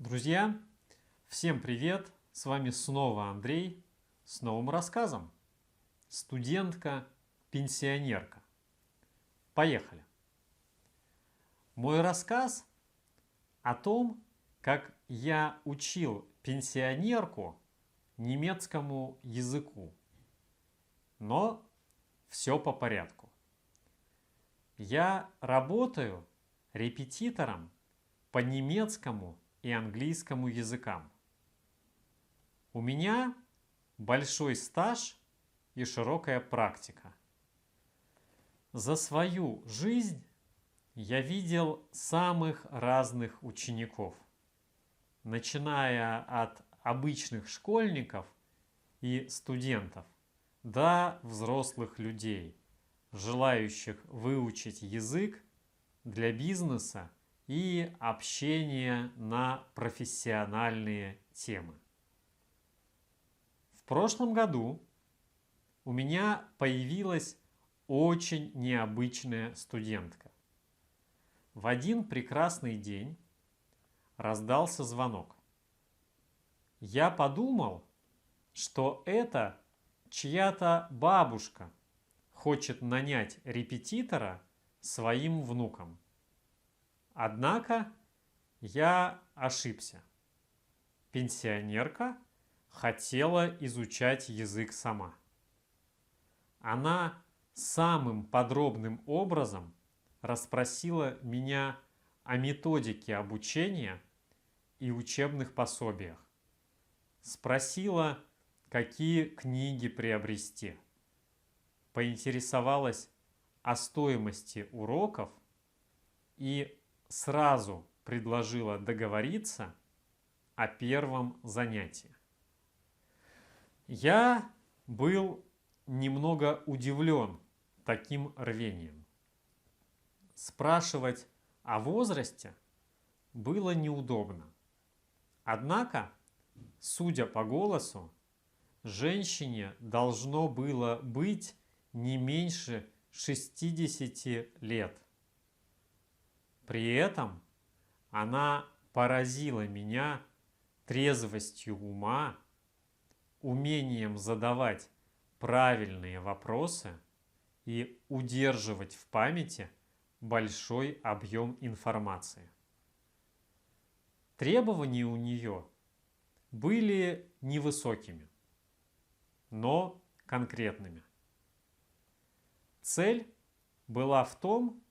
Друзья, всем привет! С вами снова Андрей с новым рассказом. Студентка-пенсионерка. Поехали! Мой рассказ о том, как я учил пенсионерку немецкому языку. Но все по порядку. Я работаю репетитором по немецкому и английскому языкам. У меня большой стаж и широкая практика. За свою жизнь я видел самых разных учеников, начиная от обычных школьников и студентов до взрослых людей, желающих выучить язык для бизнеса и общения на профессиональные темы. В прошлом году у меня появилась очень необычная студентка. В один прекрасный день раздался звонок. Я подумал, что это чья-то бабушка хочет нанять репетитора своим внукам. Однако я ошибся. Пенсионерка хотела изучать язык сама. Она самым подробным образом расспросила меня о методике обучения и учебных пособиях. Спросила, какие книги приобрести. Поинтересовалась о стоимости уроков и сразу предложила договориться о первом занятии. Я был немного удивлен таким рвением. Спрашивать о возрасте было неудобно. Однако, судя по голосу, женщине должно было быть не меньше 60 лет. При этом она поразила меня трезвостью ума, умением задавать правильные вопросы и удерживать в памяти большой объем информации. Требования у нее были невысокими, но конкретными. Цель была в том,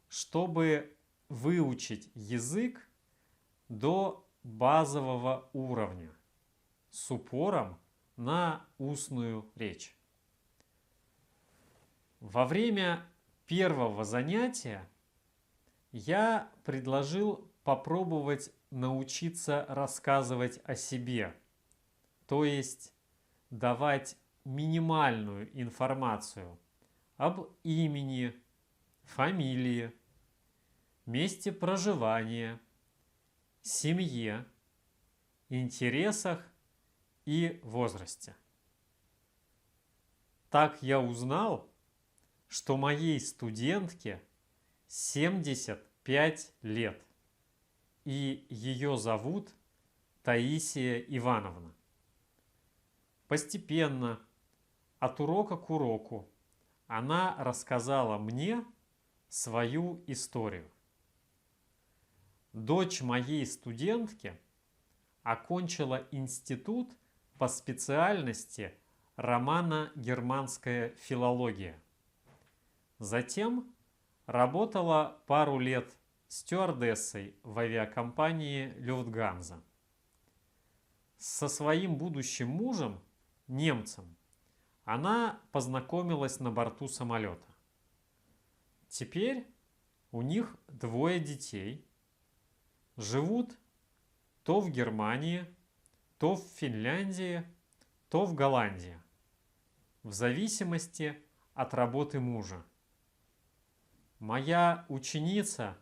чтобы выучить язык до базового уровня с упором на устную речь. Во время первого занятия я предложил попробовать научиться рассказывать о себе, то есть давать минимальную информацию об имени, фамилии, месте проживания, семье, интересах и возрасте. Так я узнал, что моей студентке 75 лет, и ее зовут Таисия Ивановна. Постепенно, от урока к уроку, она рассказала мне свою историю. Дочь моей студентки окончила институт по специальности романо-германская филология. Затем работала пару лет стюардессой в авиакомпании Люфтганза. Со своим будущим мужем, немцем, она познакомилась на борту самолета. Теперь у них 2 детей. Живут то в Германии, то в Финляндии, то в Голландии, в зависимости от работы мужа. Моя ученица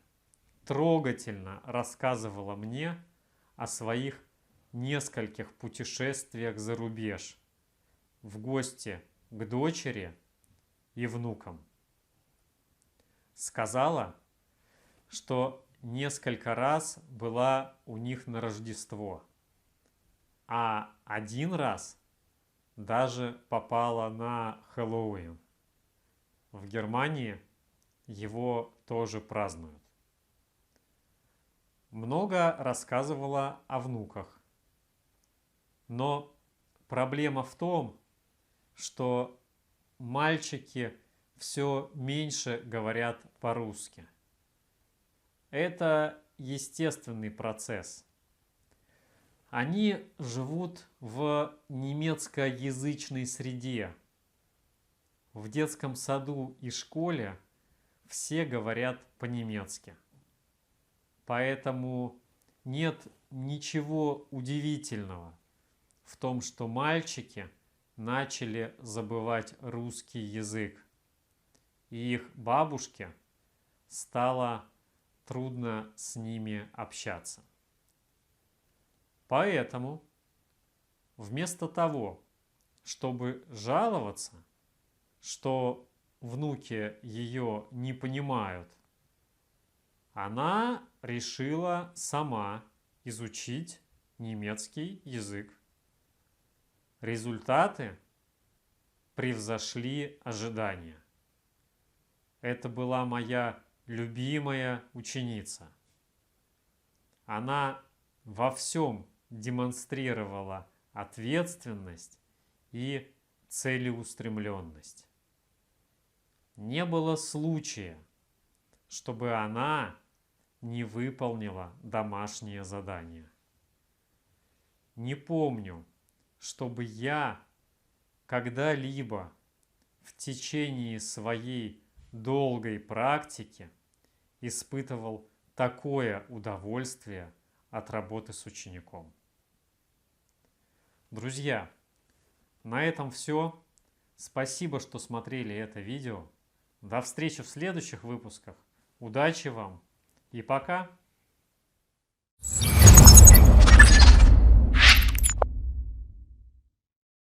трогательно рассказывала мне о своих нескольких путешествиях за рубеж, в гости к дочери и внукам. Сказала, что несколько раз была у них на Рождество, а один раз даже попала на Хэллоуин. В Германии его тоже празднуют. Много рассказывала о внуках. Но проблема в том, что мальчики все меньше говорят по-русски. Это естественный процесс. Они живут в немецкоязычной среде. В детском саду и школе все говорят по-немецки. Поэтому нет ничего удивительного в том, что мальчики начали забывать русский язык, и их бабушке стало трудно с ними общаться. Поэтому вместо того, чтобы жаловаться, что внуки ее не понимают, она решила сама изучить немецкий язык. Результаты превзошли ожидания. Это была моя любимая ученица. Она во всем демонстрировала ответственность и целеустремленность. Не было случая, чтобы она не выполнила домашнее задание. Не помню, чтобы я когда-либо в течение своей долгой практики испытывал такое удовольствие от работы с учеником. Друзья, на этом все. Спасибо, что смотрели это видео. До встречи в следующих выпусках. Удачи вам и пока!